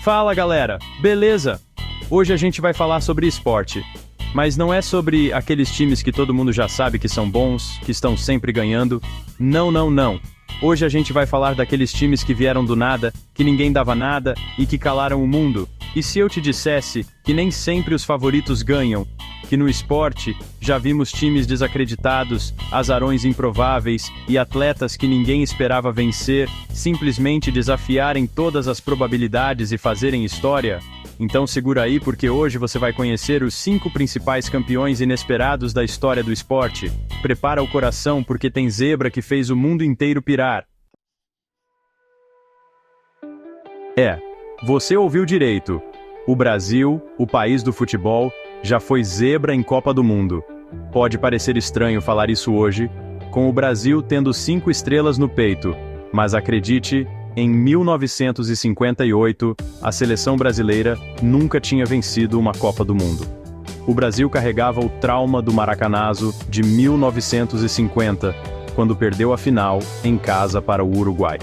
Fala galera, beleza? Hoje a gente vai falar sobre esporte. Mas não é sobre aqueles times que todo mundo já sabe que são bons, que estão sempre ganhando. Não. Hoje a gente vai falar daqueles times que vieram do nada, que ninguém dava nada e que calaram o mundo. E se eu te dissesse que nem sempre os favoritos ganham, que no esporte já vimos times desacreditados, azarões improváveis e atletas que ninguém esperava vencer, simplesmente desafiarem todas as probabilidades e fazerem história? Então segura aí porque hoje você vai conhecer os 5 principais campeões inesperados da história do esporte. Prepara o coração porque tem zebra que fez o mundo inteiro pirar. Você ouviu direito. O Brasil, o país do futebol, já foi zebra em Copa do Mundo. Pode parecer estranho falar isso hoje, com o Brasil tendo 5 estrelas no peito, mas acredite, em 1958, a seleção brasileira nunca tinha vencido uma Copa do Mundo. O Brasil carregava o trauma do Maracanazo de 1950, quando perdeu a final em casa para o Uruguai.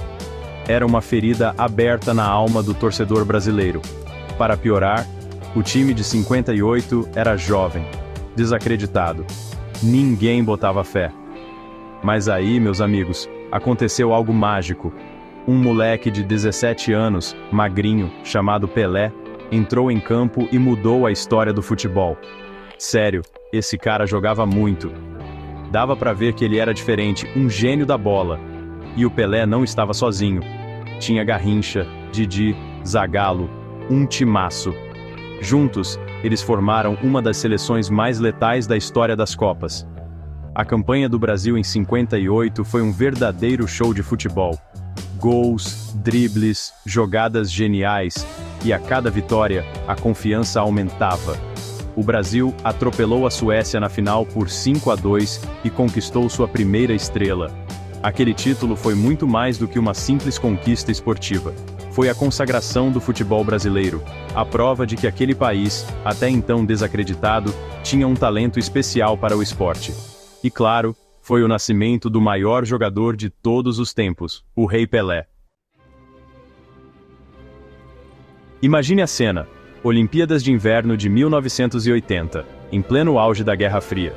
Era uma ferida aberta na alma do torcedor brasileiro. Para piorar, o time de 58 era jovem, desacreditado. Ninguém botava fé. Mas aí, meus amigos, aconteceu algo mágico. Um moleque de 17 anos, magrinho, chamado Pelé, entrou em campo e mudou a história do futebol. Sério, esse cara jogava muito. Dava pra ver que ele era diferente, um gênio da bola. E o Pelé não estava sozinho. Tinha Garrincha, Didi, Zagallo, um timaço. Juntos, eles formaram uma das seleções mais letais da história das Copas. A campanha do Brasil em 58 foi um verdadeiro show de futebol. Gols, dribles, jogadas geniais, e a cada vitória, a confiança aumentava. O Brasil atropelou a Suécia na final por 5-2 e conquistou sua primeira estrela. Aquele título foi muito mais do que uma simples conquista esportiva. Foi a consagração do futebol brasileiro, a prova de que aquele país, até então desacreditado, tinha um talento especial para o esporte. E claro, foi o nascimento do maior jogador de todos os tempos, o Rei Pelé. Imagine a cena: Olimpíadas de Inverno de 1980, em pleno auge da Guerra Fria.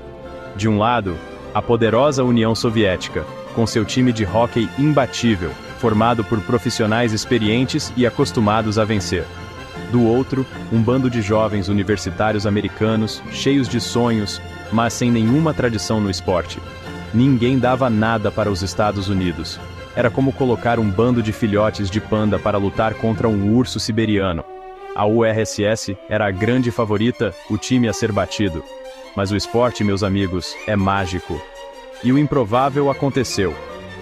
De um lado, a poderosa União Soviética, com seu time de hóquei imbatível, formado por profissionais experientes e acostumados a vencer. Do outro, um bando de jovens universitários americanos, cheios de sonhos, mas sem nenhuma tradição no esporte. Ninguém dava nada para os Estados Unidos. Era como colocar um bando de filhotes de panda para lutar contra um urso siberiano. A URSS era a grande favorita, o time a ser batido. Mas o esporte, meus amigos, é mágico. E o improvável aconteceu.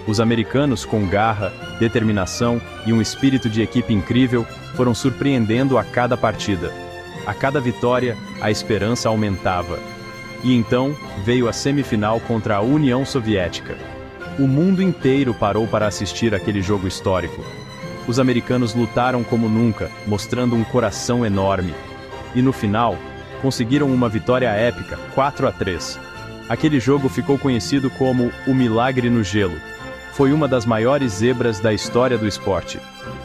Os americanos, com garra, determinação e um espírito de equipe incrível, foram surpreendendo a cada partida. A cada vitória, a esperança aumentava. E então, veio a semifinal contra a União Soviética. O mundo inteiro parou para assistir aquele jogo histórico. Os americanos lutaram como nunca, mostrando um coração enorme. E no final, conseguiram uma vitória épica, 4-3. Aquele jogo ficou conhecido como o Milagre no Gelo. Foi uma das maiores zebras da história do esporte.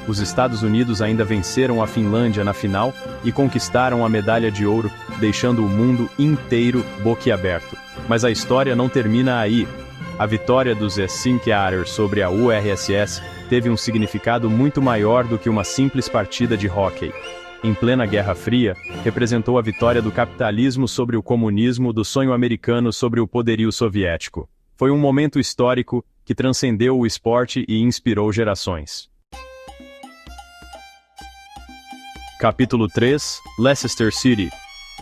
Os Estados Unidos ainda venceram a Finlândia na final e conquistaram a medalha de ouro, deixando o mundo inteiro boquiaberto. Mas a história não termina aí. A vitória dos Zinkiarer sobre a URSS teve um significado muito maior do que uma simples partida de hóquei. Em plena Guerra Fria, representou a vitória do capitalismo sobre o comunismo, do sonho americano sobre o poderio soviético. Foi um momento histórico que transcendeu o esporte e inspirou gerações. Capítulo 3, Leicester City,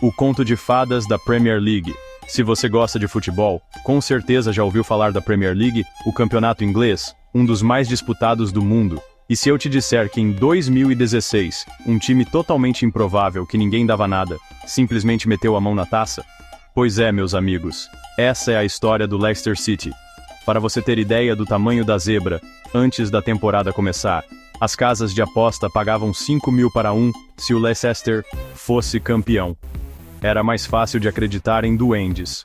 o conto de fadas da Premier League. Se você gosta de futebol, com certeza já ouviu falar da Premier League, o campeonato inglês, um dos mais disputados do mundo. E se eu te disser que em 2016, um time totalmente improvável que ninguém dava nada, simplesmente meteu a mão na taça? Pois é, meus amigos, essa é a história do Leicester City. Para você ter ideia do tamanho da zebra, antes da temporada começar, as casas de aposta pagavam 5.000 para 1 se o Leicester fosse campeão. Era mais fácil de acreditar em duendes.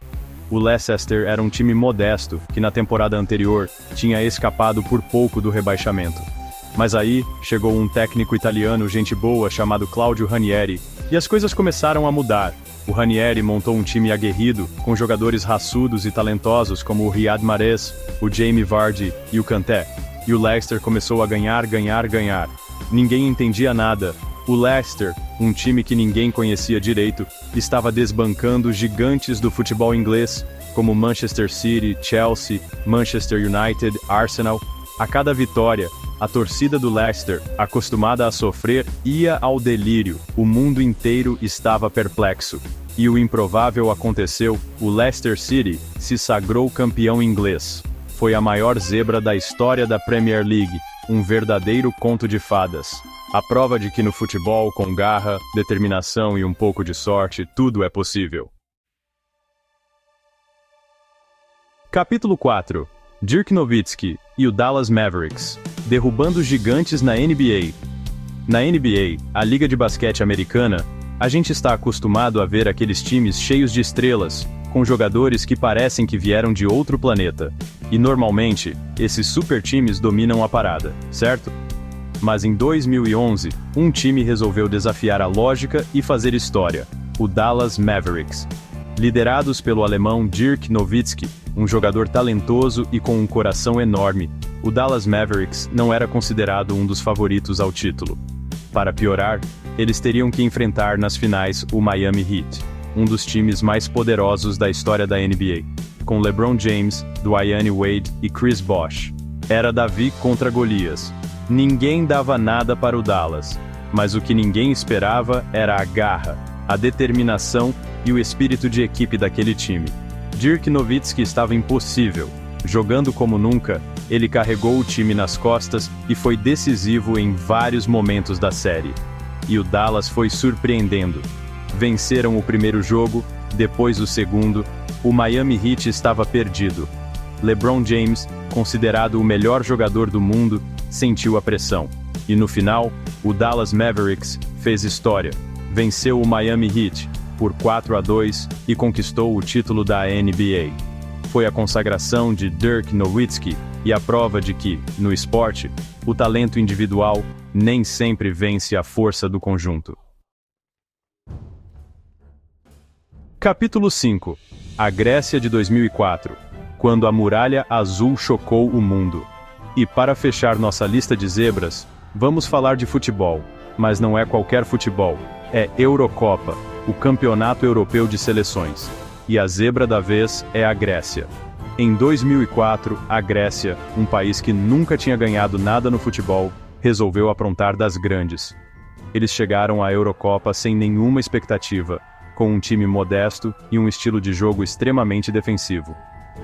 O Leicester era um time modesto, que na temporada anterior tinha escapado por pouco do rebaixamento. Mas aí, chegou um técnico italiano gente boa chamado Claudio Ranieri, e as coisas começaram a mudar. O Ranieri montou um time aguerrido, com jogadores raçudos e talentosos como o Riyad Mahrez, o Jamie Vardy e o Kanté. E o Leicester começou a ganhar. Ninguém entendia nada. O Leicester, um time que ninguém conhecia direito, estava desbancando gigantes do futebol inglês, como Manchester City, Chelsea, Manchester United, Arsenal. A cada vitória, a torcida do Leicester, acostumada a sofrer, ia ao delírio. O mundo inteiro estava perplexo. E o improvável aconteceu: o Leicester City se sagrou campeão inglês. Foi a maior zebra da história da Premier League, um verdadeiro conto de fadas. A prova de que no futebol, com garra, determinação e um pouco de sorte, tudo é possível. Capítulo 4. Dirk Nowitzki e o Dallas Mavericks, derrubando gigantes na NBA. Na NBA, a liga de basquete americana, a gente está acostumado a ver aqueles times cheios de estrelas, com jogadores que parecem que vieram de outro planeta. E normalmente, esses super times dominam a parada, certo? Mas em 2011, um time resolveu desafiar a lógica e fazer história: o Dallas Mavericks. Liderados pelo alemão Dirk Nowitzki, um jogador talentoso e com um coração enorme, o Dallas Mavericks não era considerado um dos favoritos ao título. Para piorar, eles teriam que enfrentar nas finais o Miami Heat, um dos times mais poderosos da história da NBA, com LeBron James, Dwyane Wade e Chris Bosh. Era Davi contra Golias. Ninguém dava nada para o Dallas, mas o que ninguém esperava era a garra, a determinação e o espírito de equipe daquele time. Dirk Nowitzki estava impossível. Jogando como nunca, ele carregou o time nas costas e foi decisivo em vários momentos da série. E o Dallas foi surpreendendo. Venceram o primeiro jogo, depois o segundo. O Miami Heat estava perdido. LeBron James, considerado o melhor jogador do mundo, sentiu a pressão. E no final, o Dallas Mavericks fez história. Venceu o Miami Heat por 4-2 e conquistou o título da NBA. Foi a consagração de Dirk Nowitzki e a prova de que, no esporte, o talento individual nem sempre vence a força do conjunto. Capítulo 5. A Grécia de 2004, quando a Muralha Azul chocou o mundo. E para fechar nossa lista de zebras, vamos falar de futebol, mas não é qualquer futebol, é Eurocopa, o Campeonato Europeu de Seleções. E a zebra da vez é a Grécia. Em 2004, a Grécia, um país que nunca tinha ganhado nada no futebol, resolveu aprontar das grandes. Eles chegaram à Eurocopa sem nenhuma expectativa, com um time modesto e um estilo de jogo extremamente defensivo.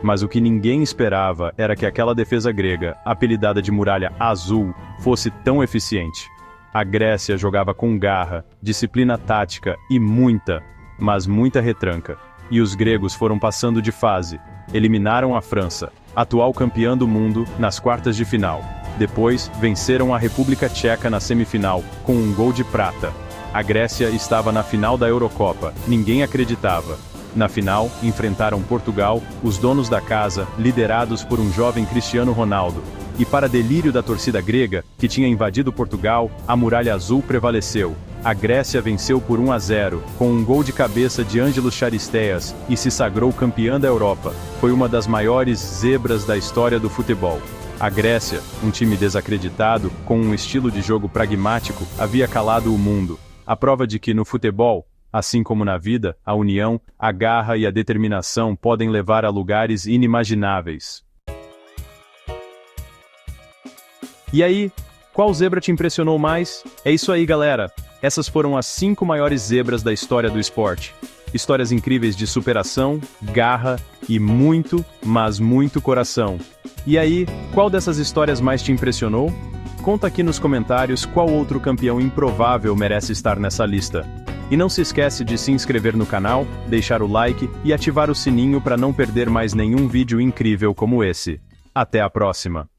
Mas o que ninguém esperava era que aquela defesa grega, apelidada de Muralha Azul, fosse tão eficiente. A Grécia jogava com garra, disciplina tática e muita, mas muita retranca. E os gregos foram passando de fase. Eliminaram a França, atual campeã do mundo, nas quartas de final. Depois, venceram a República Tcheca na semifinal, com um gol de prata. A Grécia estava na final da Eurocopa, ninguém acreditava. Na final, enfrentaram Portugal, os donos da casa, liderados por um jovem Cristiano Ronaldo. E para delírio da torcida grega, que tinha invadido Portugal, a Muralha Azul prevaleceu. A Grécia venceu por 1-0, com um gol de cabeça de Ángelos Charisteas, e se sagrou campeã da Europa. Foi uma das maiores zebras da história do futebol. A Grécia, um time desacreditado, com um estilo de jogo pragmático, havia calado o mundo. A prova de que no futebol, assim como na vida, a união, a garra e a determinação podem levar a lugares inimagináveis. E aí, qual zebra te impressionou mais? É isso aí, galera! Essas foram as 5 maiores zebras da história do esporte. Histórias incríveis de superação, garra e muito, mas muito coração. E aí, qual dessas histórias mais te impressionou? Conta aqui nos comentários qual outro campeão improvável merece estar nessa lista. E não se esquece de se inscrever no canal, deixar o like e ativar o sininho para não perder mais nenhum vídeo incrível como esse. Até a próxima!